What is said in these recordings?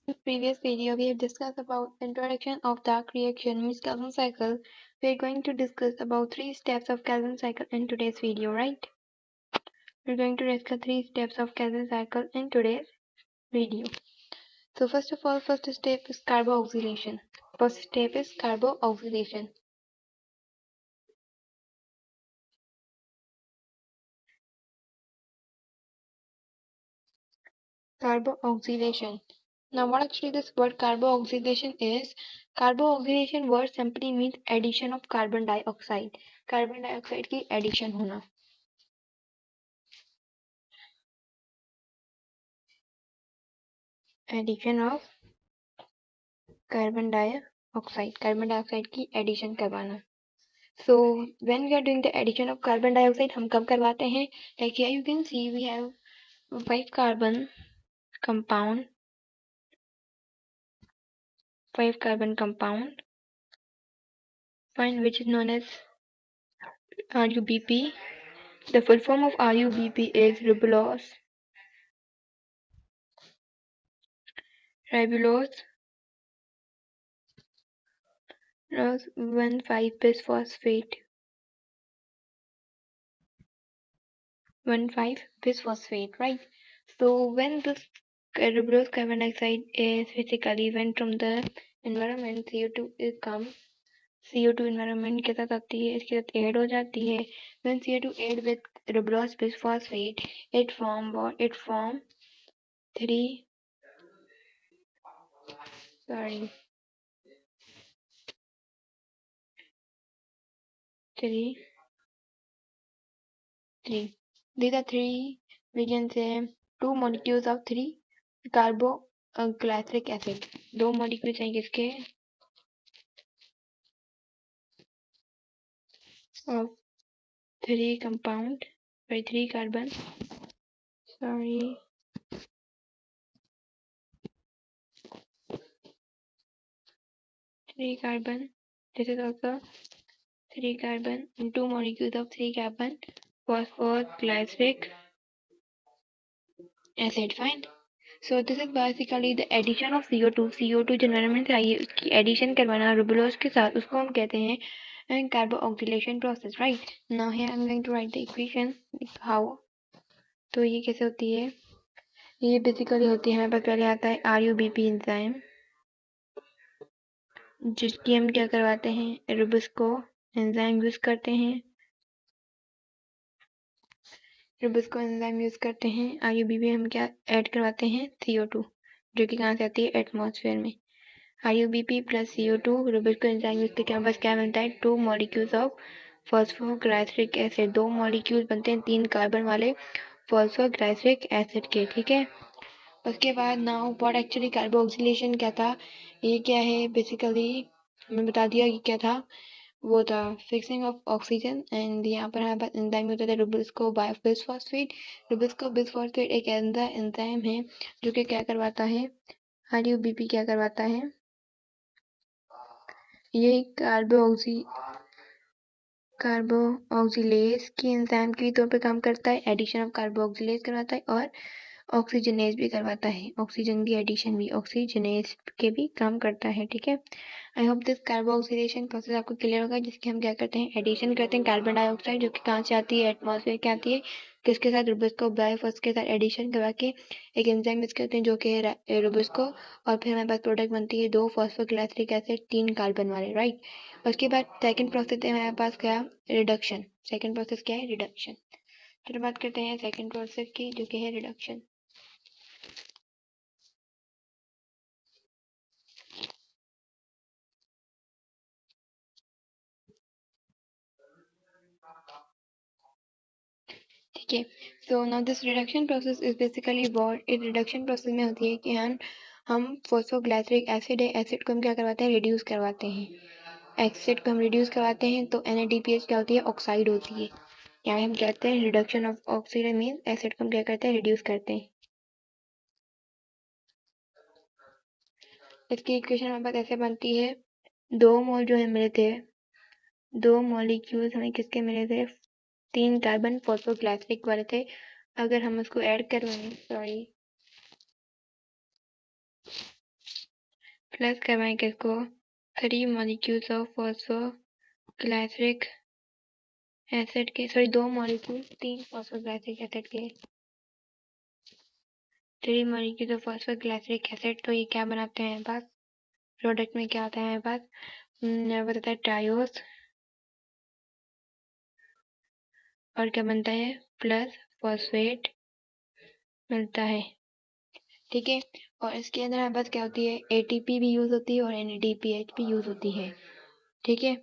In the previous video, we have discussed about introduction of dark reaction means Calvin cycle. We are going to discuss about 3 steps of Calvin cycle in today's video, right? We're going to discuss 3 steps of Calvin cycle in today's video. So first of all, first step is carboxylation. First step is carboxylation. Carboxylation. Now what actually this word carboxylation is? Carboxylation word simply means addition of carbon dioxide. Carbon dioxide की addition होना. Addition of carbon dioxide की addition करवाना. So when we are doing the addition of carbon dioxide, हम कब करवाते हैं? Like here you can see we have 5 carbon compound, fine, which is known as RUBP. The full form of RUBP is ribulose 1,5-bisphosphate. 1,5-bisphosphate, right? So when this ribulose carbon dioxide is basically when from the environment CO2 is comes, CO2 environment के साथ आती है, इसके साथ add हो जाती है. When CO2 add with ribulose bisphosphate, it form what? It form three these are three, we can say 2 molecules of 3 carboxylic acid. 2 molecules हैं किसके? Of 3 compound by 3 carbon. 3 carbon. This is also 3 carbon and 2 molecules of 3 carbon phosphoglyceric acid. Fine. So this is basically the addition of CO2. CO2 जो environment से आई है उसकी addition करवाना ribulose के साथ, उसको हम कहते हैं carboxylation process, right? Now here I'm going to write the equation how. तो ये कैसे होती है? ये बेसिकली होती है, हमारे पास पहले आता है RUBP एंजाइम, जिसकी हम क्या करवाते हैं? रुबिस्को एंजाइम यूज करते हैं. रुबिस्को एंजाइम यूज करते हैं. RUBP हम क्या ऐड करवाते हैं? CO2, जो कि कहाँ से आती है? एटमॉस्फेयर में. RUBP plus CO2 Rubisco enzyme use करके हमारे पास क्या बनता है? 2 molecules of phosphoglyceric acid. 2 molecule बनते हैं 3 कार्बन वाले फॉस्फोग्लाइसरिक एसिड के. ठीक है. उसके बाद नाउ व्हाट एक्चुअली कार्बोक्सिलेशन क्या था? ये क्या है? बेसिकली मैं बता दिया कि क्या था. वो था फिक्सिंग ऑफ ऑक्सीजन. एंड यहाँ पर हमारे पास एंजाइम होता था रुबिस्को बिसफॉस्फेट. रुबिस्को बिसफॉस्फेट एक ऐसा एंजाइम है जो कि क्या करवाता है? RUBP क्या करवाता है? ये कार्बोक्सिलेज की एंजाइम के तौर पे काम करता है. एडिशन ऑफ कार्बोक्सिलेज करवाता है और ऑक्सीजनेज भी करवाता है. ऑक्सीजन की एडिशन भी ऑक्सीजनेज के भी काम करता है. ठीक है. I hope this carboxylation process आपको क्लियर होगा, जिसके हम क्या करते हैं? एडिशन करते हैं कार्बन डाइऑक्साइड, जो कि कहाँ से आती है? एटमॉस्फेयर के आती है. किसके साथ? रुबिस्को बायोफॉस के साथ एडिशन करवा के एक एंजाइम यूज करते हैं जो कि है रुबिस्को. और फिर हमारे पास प्रोडक्ट बनती है 2 फॉस्फोग्लाइसरिक एसिड 3 कार्बन वाले, राइट. उसके बाद सेकंड प्रोसेस है हमारे पास क्या? रिडक्शन. सेकंड प्रोसेस क्या है? रिडक्शन. फिर बात करते हैं सेकंड प्रोसेस की, जो कि है रिडक्शन. ठीक है. So now this reduction process is basically what? इस रिडक्शन प्रोसेस में होती है कि हम फॉस्फोग्लाइसरिक एसिड है, एसिड को हम क्या करवाते हैं? रिड्यूस करवाते हैं. एसिड को हम रिड्यूस करवाते हैं तो NaDPH क्या होती है? ऑक्साइड होती है. यहाँ हम कहते हैं reduction of oxygen mean acid को हम क्या करते हैं? रिड्यूस करते हैं. इसकी इक्वेशन हमारे पास ऐसे बनती है. 2 मोल जो है मिले थे, 2 मॉलिक्यूल्स हमें किसके मिले थे? 3 कार्बन फॉस्फोग्लाइसरिक वाले थे. अगर हम उसको ऐड करवाएं, प्लस करवाएं किसको 3 मॉलिक्यूल्स ऑफ फॉस्फोग्लाइसरिक एसिड के 2 मॉलिक्यूल 3 फॉस्फोग्लाइसरिक एसिड के 3 मॉलिक्यूल्स ऑफ फॉस्फोग्लाइसरिक एसिड। तो ये क्या बनाते हैं हमारे पास प्रोडक्ट में क्या आता है हमारे पास बताता है ट्रायोस और क्या बनता है प्लस फॉस्फेट मिलता है। ठीक है और इसके अंदर हमारे पास क्या होती है एटीपी भी यूज होती है और एनएडीपीएच भी यूज होती है। ठीक है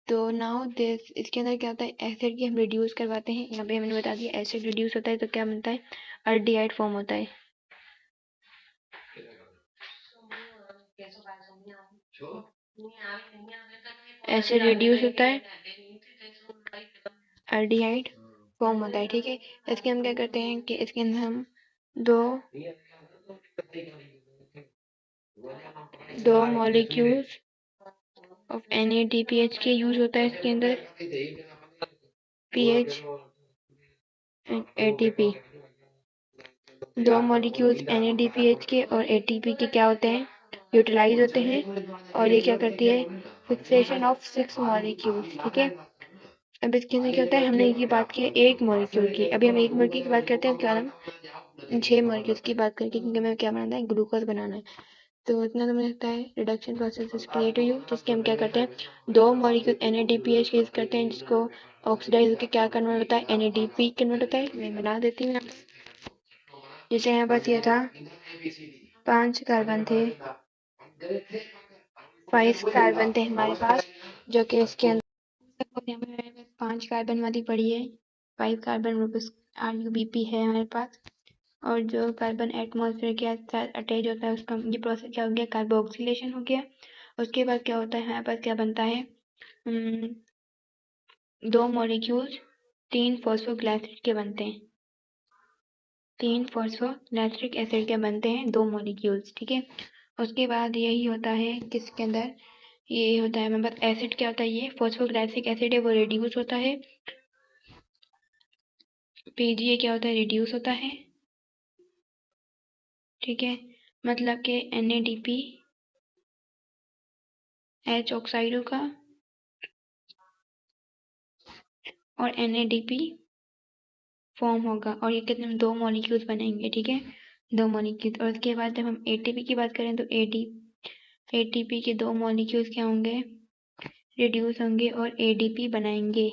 तो नाउ दिस इसके अंदर क्या होता है एसिड की हम रिड्यूस करवाते हैं। यहाँ पे हमने बता दिया एसिड रिड्यूस होता है तो क्या बनता है अल्डिहाइड फॉर्म होता है। एसिड रिड्यूस होता है अल्डिहाइड फॉर्म होता है। ठीक है इसके हम क्या करते हैं कि इसके अंदर हम दो मॉलिक्यूल्स ऑफ NADPH के यूज होता है इसके अंदर पीएच एंड ATP। दो मॉलिक्यूल्स NADPH के और ATP के क्या होते हैं यूटिलाइज होते हैं और ये क्या करती है फिक्सेशन ऑफ 6 मॉलिक्यूल्स। ठीक है अब इसके अंदर क्या होता है हमने ये बात की एक मॉलिक्यूल की अभी हम एक मॉलिक्यूल की बात करते हैं क्या हम 6 मॉलिक्यूल्स की बात करके क्योंकि हमें क्या बनाना है ग्लूकोज बनाना है। तो इतना तो मुझे लगता है reduction process is clear to you जिसके हम क्या करते हैं दो मॉलिक्यूल NADPH यूज करते हैं जिसको ऑक्सीडाइज होकर क्या कन्वर्ट होता है NADP कन्वर्ट होता है। मैं बना देती हूँ जैसे यहाँ पास ये था 5 कार्बन थे 5 कार्बन थे हमारे पास जो कि इसके अंदर 5 कार्बन वाली पड़ी है 5 कार्बन RUBP है हमारे पास और जो कार्बन एटमॉस्फेयर के साथ अटैच होता है उसका ये प्रोसेस क्या हो गया कार्बोक्सिलेशन हो गया। उसके बाद क्या होता है हमारे पास क्या बनता है दो मॉलिक्यूल्स 3 फॉस्फोग्लाइसरेट के बनते हैं 3 फॉस्फोग्लाइसरिक एसिड के बनते हैं 2 मॉलिक्यूल्स। ठीक है उसके बाद यही होता है किसके अंदर ये होता है हमारे पास एसिड क्या होता है ये फॉस्फोग्लाइसरिक एसिड है वो रिड्यूस होता है PGA क्या होता है रिड्यूस होता है। ठीक है मतलब कि NADP H ऑक्साइडों का और NADP फॉर्म होगा और ये कितने 2 मॉलिक्यूल्स बनेंगे। ठीक है 2 मॉलिक्यूल और उसके बाद जब हम ATP की बात करें तो ATP के 2 मॉलिक्यूल्स क्या होंगे रिड्यूस होंगे और ADP बनाएंगे।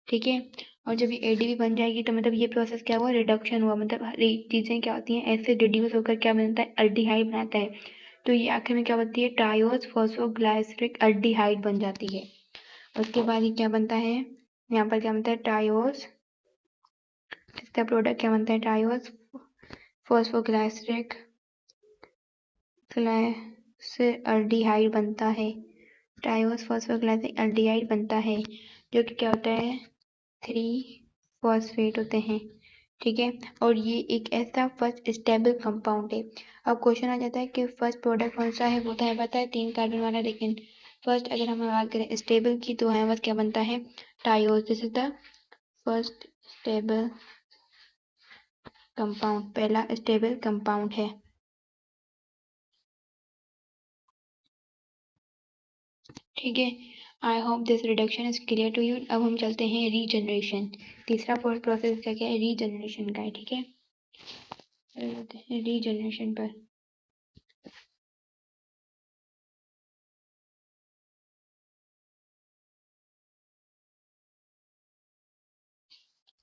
ठीक है और जब ये ADP बन जाएगी तो मतलब ये प्रोसेस क्या हुआ रिडक्शन हुआ मतलब हर एक चीज़ें क्या होती हैं ऐसे रिड्यूस होकर क्या बनता है अल्डिहाइड बनाता है। तो ये आखिर में क्या बनती है ट्रायोस फॉस्फोग्लाइसरिक अल्डिहाइड बन जाती है। उसके बाद ये क्या बनता है यहाँ पर क्या बनता है ट्रायोस इसका प्रोडक्ट क्या बनता है ट्रायोस फॉस्फोग्लाइसरिक अल्डिहाइड बनता है ट्रायोस फॉस्फोग्लाइसरिक अल्डिहाइड बनता है जो कि क्या होता है 3 फॉस्फेट होते हैं। ठीक है और ये एक ऐसा फर्स्ट स्टेबल कंपाउंड है। अब क्वेश्चन आ जाता है कि फर्स्ट प्रोडक्ट कौन सा है वो तो हमें पता है 3 कार्बन वाला लेकिन फर्स्ट अगर हम बात करें स्टेबल की तो हमारे पास क्या बनता है triose this is the first stable compound पहला स्टेबल कंपाउंड है। ठीक है I hope this reduction is clear to you. अब हम चलते हैं रीजनरेशन तीसरा प्रोसेस क्या क्या है रीजनरेशन का है। ठीक है रीजनरेशन पर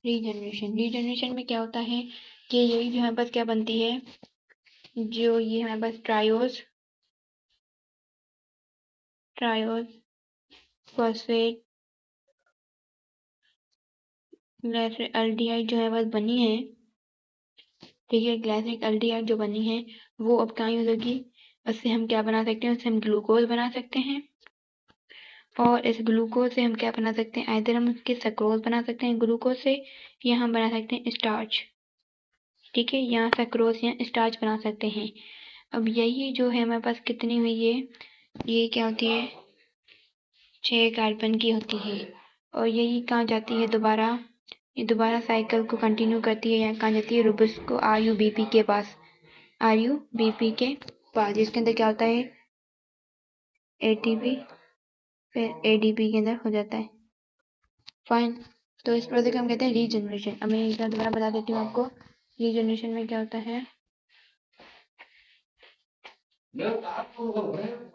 रीजनरेशन में क्या होता है कि यही जो हमारे पास क्या बनती है जो ये हमारे पास ट्रायोस फॉस्फेट ग्लाइसरिक अल्डिहाइड जो हमारे पास बनी है। ठीक है ग्लाइसरिक अल्डिहाइड जो बनी है वो अब कहाँ यूज होगी उससे हम क्या बना सकते हैं उससे हम ग्लूकोज बना सकते हैं और इस ग्लूकोज से हम क्या बना सकते हैं आइदर हम उसके सक्रोज बना सकते हैं ग्लूकोज से या हम बना सकते हैं स्टार्च। ठीक है यहाँ सक्रोज या स्टार्च बना सकते हैं। अब यही जो है हमारे पास कितनी हुई है ये क्या होती है 6 कार्बन की होती है और यही कहाँ जाती है दोबारा ये दोबारा साइकिल को कंटिन्यू करती है या कहाँ जाती है रूबिस्को RUBP के पास RUBP के पास जिसके अंदर क्या होता है ATP फिर ADP के अंदर हो जाता है। फाइन, तो इस प्रोसेस को हम कहते हैं रीजनरेशन। अब मैं एक बार दोबारा बता देती हूँ आपको रीजनरेशन में क्या होता है।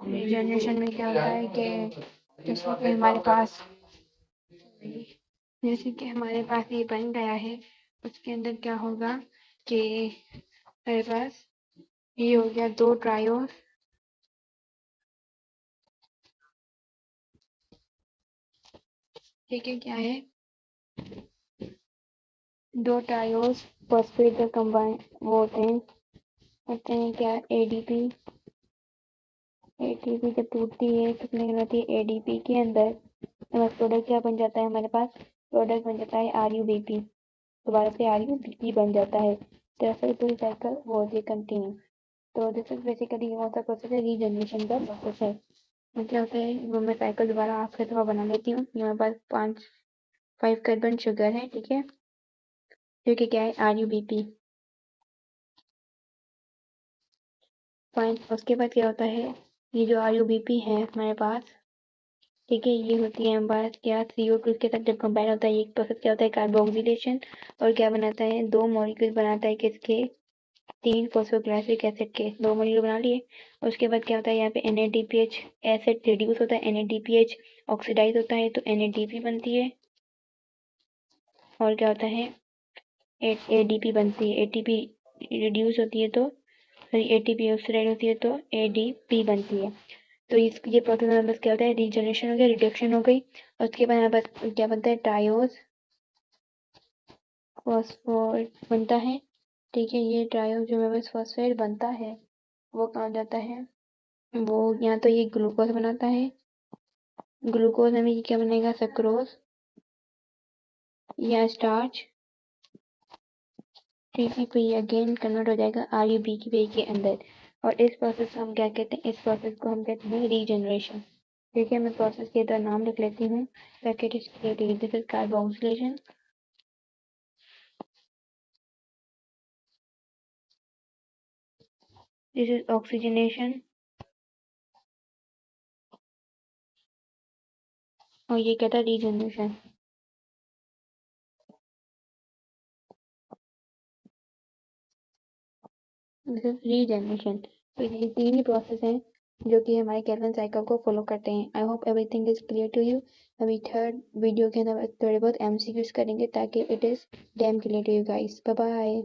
रीजनरेशन में क्या होता है कि जैसे कि हमारे पास ये बन गया है, उसके अंदर क्या होगा कि हमारे पास ये हो गया 2 ट्रायोस, ठीक है, क्या है 2 ट्रायोस फॉस्फेट का कंबाइन वो होते हैं क्या ADP। ATP जब टूटती है कितने बनाती है ADP के अंदर, हमारा प्रोडक्ट क्या बन जाता है, हमारे पास प्रोडक्ट बन जाता है RUBP, दोबारा से RUBP बन जाता है। तो ऐसे पूरी साइकिल वो होती है कंटिन्यू। तो दिस इज बेसिकली कौन सा प्रोसेस है, रीजनरेशन का प्रोसेस है। क्या होता है वो मैं साइकिल दोबारा आपके थोड़ा बना लेती हूँ। ये हमारे पास 5 कार्बन शुगर है, ठीक है, जो कि क्या है RUBP। फाइन, उसके बाद क्या होता है, ये जो RUBP है हमारे पास, ठीक है, ये होती है हमारे पास क्या CO2 के साथ जब कंबाइन होता है, एक प्रोसेस क्या होता है कार्बोक्सिलेशन, और क्या बनाता है 2 मॉलिक्यूल बनाता है किसके, 3 फॉस्फोग्लाइसिक एसिड के 2 मॉलिक्यूल बना लिए। उसके बाद क्या होता है यहाँ पे NADPH एसिड रिड्यूस होता है, NADPH ऑक्सीडाइज होता है तो NADP बनती है, और क्या होता है ADP बनती है, ATP रिड्यूस होती है तो ATP ऑक्सीडाइज होती है तो ADP बनती है। तो ये प्रोसेस में बस क्या होता है रीजनरेशन हो गया, रिडक्शन हो गई। उसके बाद बस क्या बनता है ट्रायोज फॉस्फोरेट बनता है, ठीक है, ये ट्रायोज जो बस फॉस्फेट बनता है वो कहाँ जाता है, वो यहाँ तो ये ग्लूकोज बनाता है, ग्लूकोज में ये क्या बनेगा सक्रोज या स्टार्च, ठीक है, फिर ये अगेन कन्वर्ट हो जाएगा RUBP के अंदर। और इस प्रोसेस को हम क्या कहते हैं, इस प्रोसेस को हम कहते हैं रीजनरेशन। ठीक है, मैं प्रोसेस के इधर नाम लिख लेती हूँ ताकि it is clear. This is carboxylation, this is oxygenation, और ये कहता है रीजनरेशन। This is regeneration. तो ये 3 ही प्रोसेस हैं जो कि हमारे कैल्विन साइकिल को फॉलो करते हैं। I hope everything is clear to you. अभी थर्ड वीडियो के अंदर थोड़े बहुत MCQs करेंगे ताकि it is damn clear to you guys. Bye bye.